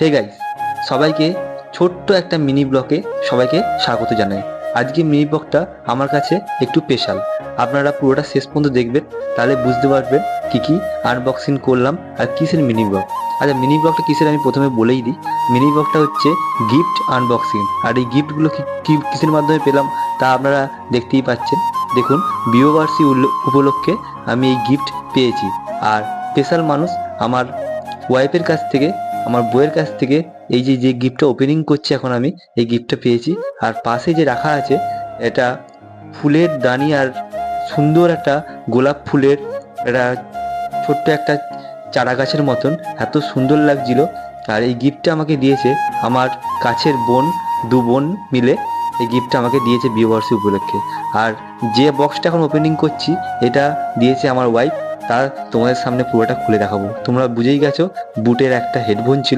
Hey guys, সবাইকে ছোট্ট একটা মিনি ব্লগে সবাইকে স্বাগত জানাই। আজকে মিনি ব্লগটা আমার কাছে একটু স্পেশাল। আপনারা পুরোটা শেষ পর্যন্ত দেখবেন, তাহলে বুঝতে পারবেন কি কি আনবক্সিং করলাম আর কিসের মিনি ব্লগ। আচ্ছা, মিনি ব্লগটা কিসের আমি প্রথমে বলেই দিই। মিনি ব্লগটা হচ্ছে গিফট আনবক্সিং, আর এই গিফটগুলো কিসের মাধ্যমে পেলাম তা আপনারা দেখতেই পাচ্ছেন। দেখুন, বিবাহবার্ষিকী উপলক্ষে আমি এই গিফট পেয়েছি। আর স্পেশাল মানুষ আমার ওয়াইফের কাছ থেকে, আমার বউয়ের কাছ থেকে এই যে যে গিফটটা ওপেনিং করছি এখন আমি, এই গিফটটা পেয়েছি। আর পাশে যে রাখা আছে, এটা ফুলের দানি আর সুন্দর একটা গোলাপ ফুলের একটা ছোট্ট একটা চারা গাছের মতন, এত সুন্দর লাগছিল। আর এই গিফটটা আমাকে দিয়েছে আমার কাছের বোন, দু বোন মিলে এই গিফটটা আমাকে দিয়েছে বিয়েবার্ষিকী উপলক্ষে। আর যে বক্সটা এখন ওপেনিং করছি, এটা দিয়েছে আমার ওয়াইফ। তা তোমাদের সামনে পুরোটা খুলে দেখাবো। তোমরা বুঝেই গেছো, বুটের একটা হেডফোন ছিল।